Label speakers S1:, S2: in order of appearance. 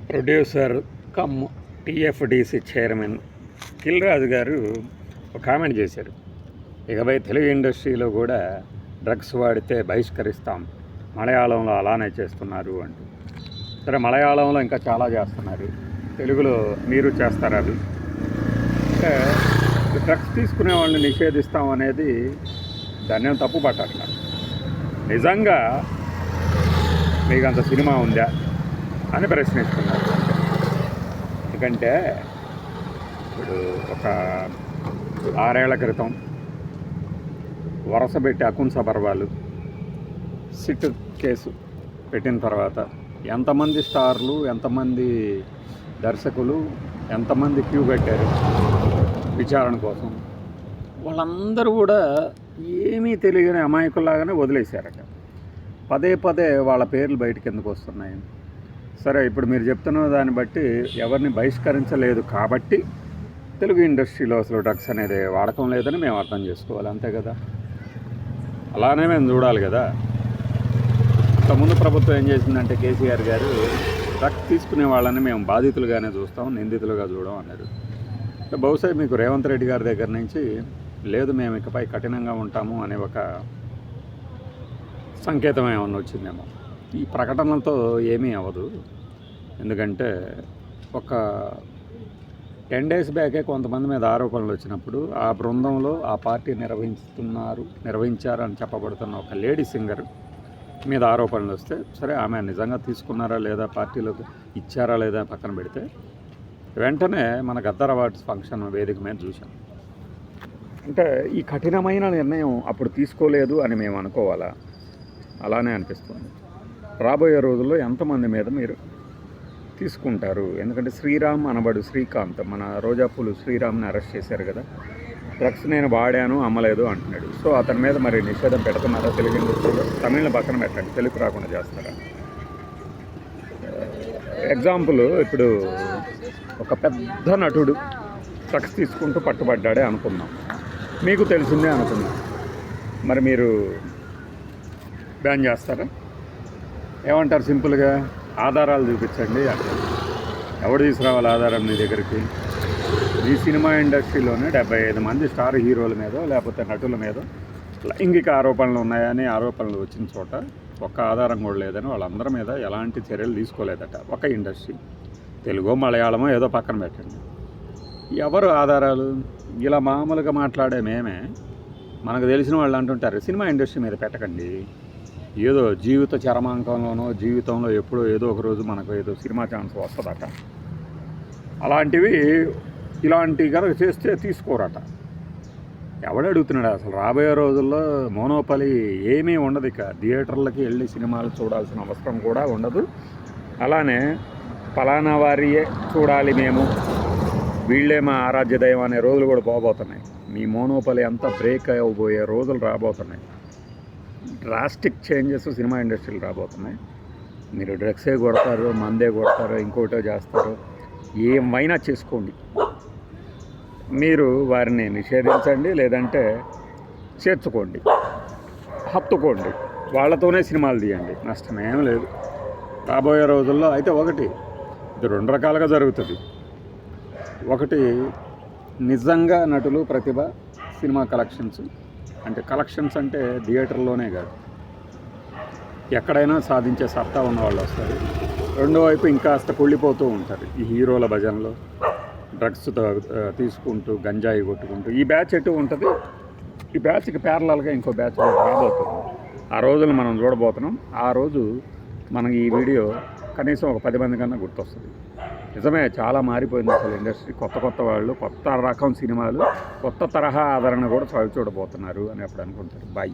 S1: Producer come టీఎఫ్డిసి chairman kill రాజు గారు ఒక comment చేశారు. ఇకపై తెలుగు ఇండస్ట్రీలో కూడా డ్రగ్స్ వాడితే బహిష్కరిస్తాం, మలయాళంలో అలానే చేస్తున్నారు అంటూ. సరే, మలయాళంలో ఇంకా చాలా చేస్తున్నారు, తెలుగులో మీరు చేస్తారు. అది అంటే డ్రగ్స్ తీసుకునే వాళ్ళని నిషేధిస్తాం అనేది దాన్ని తప్పు పట్టాలి. నిజంగా మీకు అంత సినిమా ఉందా అని ప్రశ్నిస్తున్నారు. ఎందుకంటే ఇప్పుడు ఒక 6 ఏళ్ల క్రితం వరుసపెట్టి అకున్ సబర్వాలు సిట్ కేసు పెట్టిన తర్వాత ఎంతమంది స్టార్లు, ఎంతమంది దర్శకులు, ఎంతమంది క్యూ కట్టారు విచారణ కోసం. వాళ్ళందరూ కూడా ఏమీ తెలియని అమాయకుల్లాగానే వదిలేశారట. పదే పదే వాళ్ళ పేర్లు బయటకు ఎందుకు వస్తున్నాయి? సరే, ఇప్పుడు మీరు చెప్తున్న దాన్ని బట్టి ఎవరిని బహిష్కరించలేదు కాబట్టి తెలుగు ఇండస్ట్రీలో అసలు డ్రగ్స్ అనేది వాడకం లేదని మేము అర్థం చేసుకోవాలి, అంతే కదా. అలానే మేము చూడాలి కదా. ఇంతకుముందు ప్రభుత్వం ఏం చేసిందంటే కేసీఆర్ గారు డ్రగ్స్ తీసుకునే వాళ్ళని మేము బాధితులుగానే చూస్తాం, నిందితులుగా చూడం అన్నారు. బహుశా మీకు రేవంత్ రెడ్డి గారి దగ్గర నుంచి లేదు మేము ఇకపై కఠినంగా ఉంటాము అనే ఒక సంకేతం ఏమన్నా వచ్చిందేమో. ఈ ప్రకటనలతో ఏమీ అవ్వదు. ఎందుకంటే ఒక 10 days బ్యాకే కొంతమంది మీద ఆరోపణలు వచ్చినప్పుడు ఆ బృందంలో ఆ పార్టీ నిర్వహించారు అని చెప్పబడుతున్న ఒక లేడీ సింగర్ మీద ఆరోపణలు వస్తే, సరే ఆమె నిజంగా తీసుకున్నారా లేదా, పార్టీలోకి ఇచ్చారా లేదా పక్కన పెడితే, వెంటనే మన గద్దర్ అవార్డ్స్ ఫంక్షన్ వేదిక మీద చూసాం. అంటే ఈ కఠినమైన నిర్ణయం అప్పుడు తీసుకోలేదు అని మేము అనుకోవాలా? అలానే అనిపిస్తుంది. రాబోయే రోజుల్లో ఎంతమంది మీద మీరు తీసుకుంటారు? ఎందుకంటే శ్రీరామ్ అనబడు శ్రీకాంత్, మన రోజాపూలు శ్రీరామ్ని అరెస్ట్ చేశారు కదా. డ్రగ్స్ నేను వాడాను, అమ్మలేదు అంటున్నాడు. సో అతని మీద మరి నిషేధం పెడుతున్నారా తెలుగు ఇండస్ట్రీలో? తమిళని పక్కన పెట్టండి, తెలుగు రాకుండా చేస్తారా? ఎగ్జాంపుల్, ఇప్పుడు ఒక పెద్ద నటుడు డ్రగ్స్ తీసుకుంటూ పట్టుబడ్డాడే అనుకుందాం, మీకు తెలిసిందే అనుకుందాం, మరి మీరు బ్యాన్ చేస్తారా? ఏమంటారు? సింపుల్గా ఆధారాలు చూపించండి అంటే ఎవడు తీసుకురావాలి ఆధారం మీ దగ్గరికి? ఈ సినిమా ఇండస్ట్రీలోనే 75 మంది స్టార్ హీరోల మీద లేకపోతే నటుల మీద లైంగిక ఆరోపణలు ఉన్నాయని ఆరోపణలు వచ్చిన చోట ఒక్క ఆధారం కూడా లేదని వాళ్ళందరి మీద ఎలాంటి చర్యలు తీసుకోలేదట. ఒక ఇండస్ట్రీ, తెలుగో మలయాళమో ఏదో పక్కన పెట్టండి. ఎవరు ఆధారాలు? ఇలా మామూలుగా మాట్లాడే మేమే మనకు తెలిసిన వాళ్ళు అంటుంటారు సినిమా ఇండస్ట్రీ మీద పెట్టకండి, ఏదో జీవిత చరమాంకంలోనో జీవితంలో ఎప్పుడో ఏదో ఒక రోజు మనకు ఏదో సినిమా ఛాన్స్ వస్తుందట. అలాంటివి ఇలాంటివి కనుక చేస్తే తీసుకోరట. ఎవడు అడుగుతున్నాడు అసలు? రాబోయే రోజుల్లో మోనోపలి ఏమీ ఉండదు. ఇక థియేటర్లకి వెళ్ళి సినిమాలు చూడాల్సిన అవసరం కూడా ఉండదు. అలానే ఫలానా వారియే చూడాలి మేము, వీళ్ళే మా ఆరాధ్య దైవం అనే రోజులు కూడా పోబోతున్నాయి. మీ మోనోపలి అంతా బ్రేక్ అయిపోయే రోజులు రాబోతున్నాయి. డ్రాస్టిక్ చేంజెస్ సినిమా ఇండస్ట్రీలు రాబోతున్నాయి. మీరు డ్రగ్సే కొడతారు, మందే కొడతారు, ఇంకోటో చేస్తారు, ఏమైనా చేసుకోండి. మీరు వారిని నిషేధించండి, లేదంటే చేర్చుకోండి, హత్తుకోండి, వాళ్ళతోనే సినిమాలు తీయండి, నష్టమేం లేదు. రాబోయే రోజుల్లో అయితే ఇది 2 రకాలుగా జరుగుతుంది. ఒకటి, నిజంగా నటులు ప్రతిభ సినిమా కలెక్షన్స్ అంటే థియేటర్లోనే కాదు, ఎక్కడైనా సాధించే సత్తా ఉన్న వాళ్ళు వస్తారు. రెండో వైపు ఇంకాస్త కుళ్ళిపోతూ ఉంటారు ఈ హీరోల భజనలో, డ్రగ్స్ తీసుకుంటూ గంజాయి కొట్టుకుంటూ. ఈ బ్యాచ్ ఎటు ఉంటుంది, ఈ బ్యాచ్కి ప్యారలల్గా ఇంకో బ్యాచ్ రాబోతుంది. ఆ రోజులు మనం చూడబోతున్నాం. ఆ రోజు మనకి ఈ వీడియో కనీసం ఒక 10 మంది కన్నా గుర్తొస్తుంది. నిజమే, చాలా మారిపోయింది అసలు ఇండస్ట్రీ. కొత్త వాళ్ళు, కొత్త రకం సినిమాలు, కొత్త తరహా ఆదరణ కూడా చూడబోతున్నారు అని అప్పుడు అనుకుంటారు. బాయ్.